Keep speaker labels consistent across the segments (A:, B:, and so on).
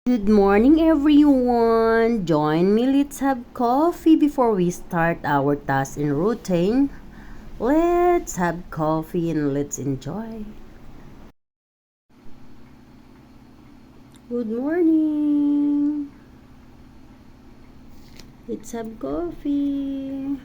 A: Good morning, everyone. Join me. Let's have coffee before we start our task and routine. Let's have coffee and let's enjoy. Good morning. Let's have coffee.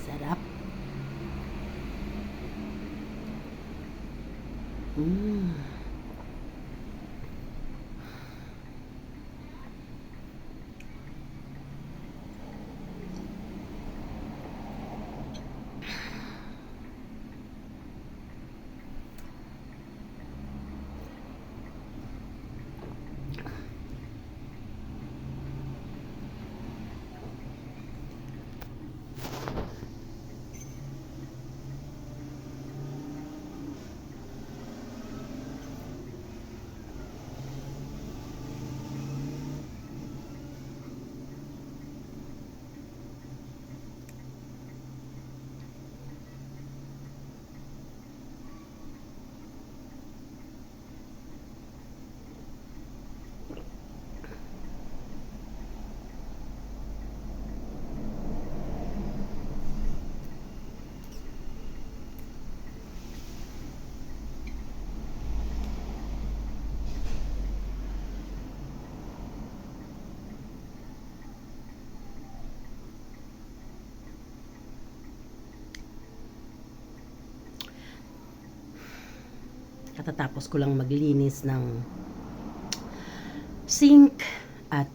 A: Sarap. Mm. Katatapos ko lang maglinis ng sink at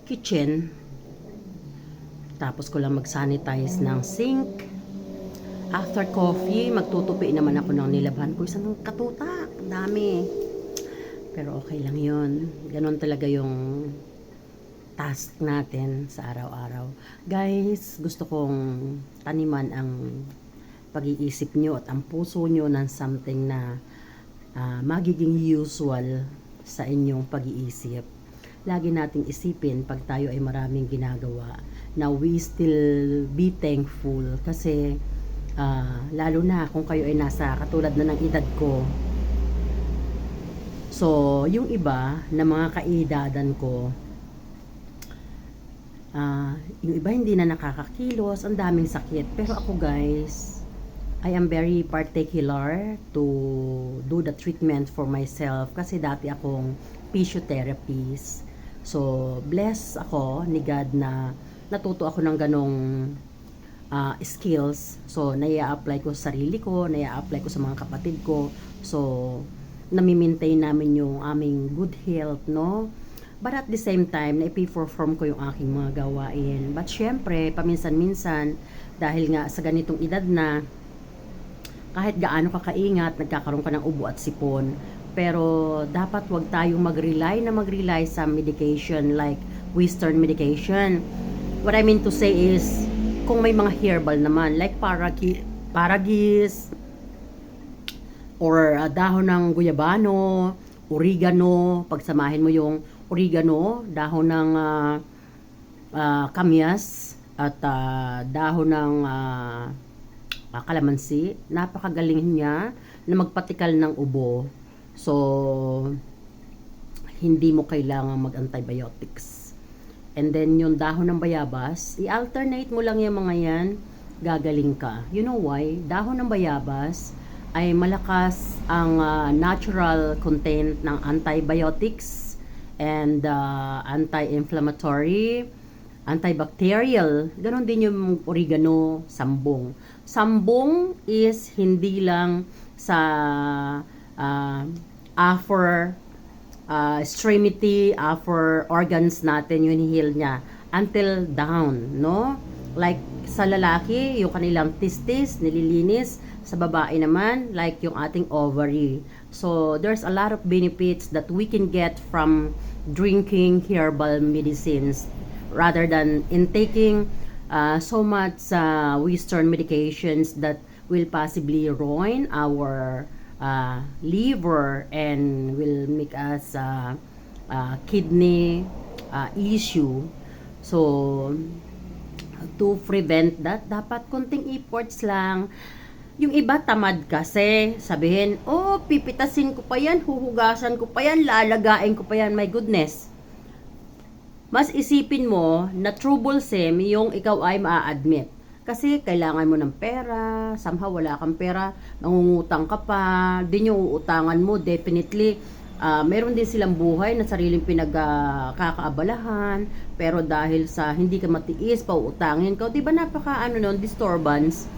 A: kitchen. Tapos ko lang mag-sanitize ng sink. After coffee, magtutupi naman ako ng nilabhan ko. Isang katutak. Ang dami. Pero okay lang yun. Ganon talaga yung task natin sa araw-araw. Guys, gusto kong taniman ang pag-iisip nyo at ang puso nyo ng something na magiging usual sa inyong pag-iisip. Lagi nating isipin pag tayo ay maraming ginagawa na we still be thankful kasi lalo na kung kayo ay nasa katulad na ng edad ko. So, yung iba na mga kaedadan ko, yung iba hindi na nakakakilos, ang daming sakit. Pero ako guys, I am very particular to do the treatment for myself kasi dati akong physiotherapist. So, bless ako ni God na natuto ako ng ganong skills. So, nai-apply ko sa sarili ko, nai-apply ko sa mga kapatid ko. So, nami-maintain namin yung aming good health, no? But at the same time, na-perform ko yung aking mga gawain. But syempre, paminsan-minsan, dahil nga sa ganitong edad na, kahit gaano ka kaingat, nagkakaroon ka ng ubo at sipon. Pero dapat wag tayong mag-rely sa medication like Western medication. What I mean to say is, kung may mga herbal naman, like paragis, or dahon ng guyabano, oregano, pagsamahin mo yung oregano, dahon ng kamyas, at dahon ng kalamansi, napakagaling niya na magpatikal ng ubo. So, hindi mo kailangan mag-antibiotics. And then, yung dahon ng bayabas, i-alternate mo lang yung mga yan, gagaling ka. You know why? Dahon ng bayabas ay malakas ang natural content ng antibiotics and anti-inflammatory, antibacterial. Ganon din yung oregano, sambong. Sambong is hindi lang sa upper extremity, upper organs natin, yun heal niya until down, no? Like sa lalaki, yung kanilang testis, nililinis. Sa babae naman, like yung ating ovary. So, there's a lot of benefits that we can get from drinking herbal medicines rather than intaking so much Western medications that will possibly ruin our liver and will make us kidney issue. So, to prevent that, dapat konting efforts lang. Yung iba tamad kasi, sabihin, oh, pipitasin ko pa yan, huhugasan ko pa yan, lalagain ko pa yan, my goodness. Mas isipin mo na troublesome yung ikaw ay maa-admit. Kasi kailangan mo ng pera, somehow wala kang pera, mangungutang ka pa, din yung uutangan mo, definitely, meron din silang buhay na sariling pinagkakaabalahan, pero dahil sa hindi ka matiis, pauutangin ka, di ba napaka disturbance.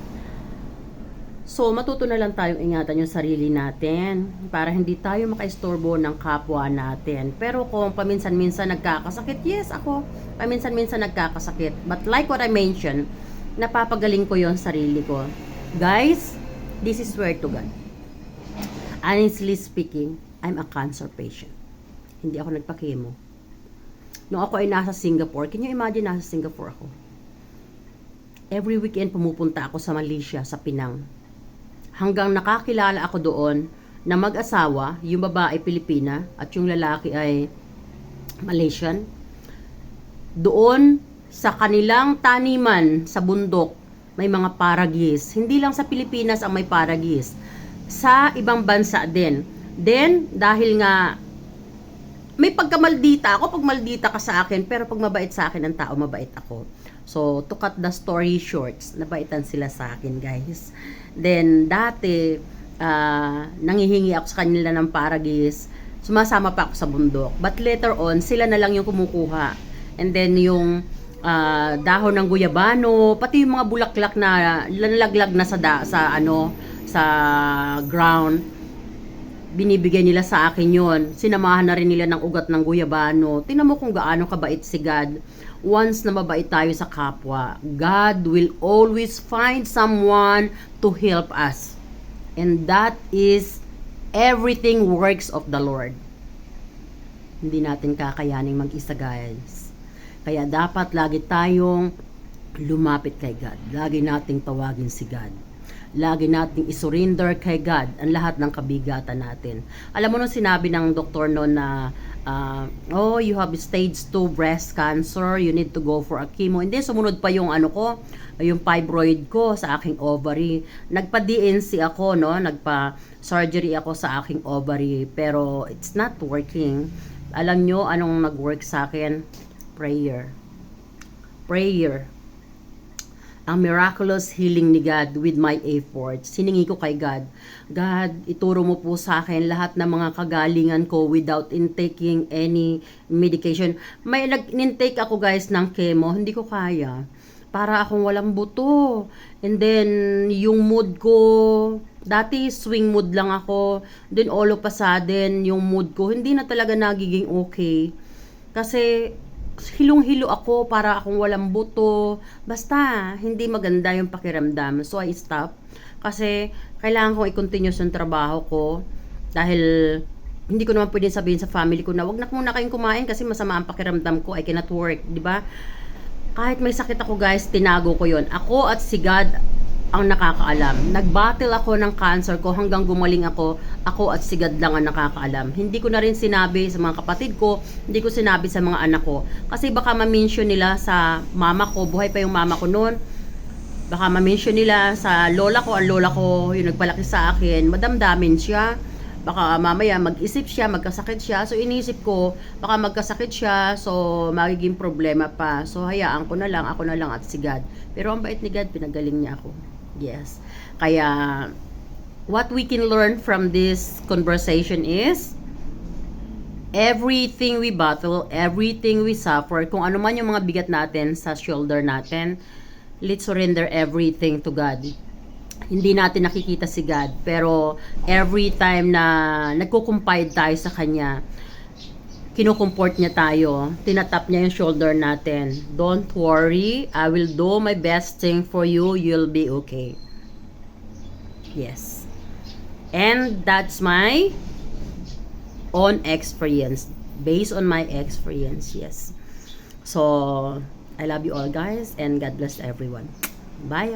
A: So, matuto na lang tayong ingatan yung sarili natin para hindi tayo makaistorbo ng kapwa natin. Pero kung paminsan-minsan nagkakasakit, yes, ako, paminsan-minsan nagkakasakit. But like what I mentioned, napapagaling ko yung sarili ko. Guys, this is where to God. Honestly speaking, I'm a cancer patient. Hindi ako nagpa-chemo. Noong ako ay nasa Singapore, can you imagine nasa Singapore ako? Every weekend pumupunta ako sa Malaysia, sa Penang. Hanggang nakakilala ako doon na mag-asawa, yung babae Pilipina at yung lalaki ay Malaysian. Doon sa kanilang taniman sa bundok, may mga paragis. Hindi lang sa Pilipinas ang may paragis. Sa ibang bansa din. Then, dahil nga may pagkamaldita ako, pag maldita ka sa akin, pero pag mabait sa akin ang tao, mabait ako. So, to cut the story short, nabaitan sila sa akin, guys. Then, dati, nangihingi ako sa kanila ng paragis. Sumasama pa ako sa bundok. But later on, sila na lang yung kumukuha. And then, yung dahon ng guyabano, pati yung mga bulaklak na lalaglag na sa ground, binibigay nila sa akin yon. Sinamahan na rin nila ng ugat ng guyabano. Tingnan mo kung gaano kabait si God. Once na mabait tayo sa kapwa, God will always find someone to help us. And that is everything works of the Lord. Hindi natin kakayaning mag-isa, guys. Kaya dapat lagi tayong lumapit kay God. Lagi nating tawagin si God. Lagi nating isurrender kay God ang lahat ng kabigatan natin. Alam mo nung sinabi ng doktor noon na oh, you have stage 2 breast cancer, you need to go for a chemo. And then sumunod pa yung yung fibroid ko sa aking ovary. Nagpa-DNC ako, no? Nagpa-surgery ako sa aking ovary, pero it's not working. Alam nyo anong nag-work sa akin? Prayer. Prayer. Ang miraculous healing ni God with my efforts. Siningi ko kay God, God, ituro mo po sa akin lahat ng mga kagalingan ko without intaking any medication. May nag-intake ako, guys, ng chemo, hindi ko kaya. Para akong walang buto. And then, yung mood ko, dati swing mood lang ako. Then all of a sudden, yung mood ko, hindi na talaga nagiging okay. Kasi, hilong-hilo ako, para akong walang buto. Basta, hindi maganda yung pakiramdam. So, I stop. Kasi, kailangan kong i-continue yung trabaho ko. Dahil, hindi ko naman pwede sabihin sa family ko na, wag na muna kayong kumain kasi masama ang pakiramdam ko. I cannot work, di ba? Kahit may sakit ako, guys, tinago ko yon. Ako at si God ang nakakaalam. Nag-battle ako ng cancer ko hanggang gumaling ako. Ako at si God lang ang nakakaalam. Hindi ko na rin sinabi sa mga kapatid ko, hindi ko sinabi sa mga anak ko. Kasi baka ma-mention nila sa mama ko, buhay pa yung mama ko noon. Baka ma-mention nila sa lola ko, ang lola ko yung nagpalaki sa akin, madamdamin siya. Baka mamaya mag-isip siya, magkasakit siya. So inisip ko, baka magkasakit siya, so magiging problema pa. So hayaan ko na lang, ako na lang at si God. Pero ang bait ni God, pinagaling niya ako. Yes. Kaya, what we can learn from this conversation is, everything we battle, everything we suffer, kung ano man yung mga bigat natin sa shoulder natin, let's surrender everything to God. Hindi natin nakikita si God, pero every time na nagko-confide tayo sa Kanya, kinukomport niya tayo. Tinatap niya yung shoulder natin. Don't worry, I will do my best thing for you. You'll be okay. Yes. And that's my own experience. Based on my experience, yes. So, I love you all guys and God bless everyone. Bye.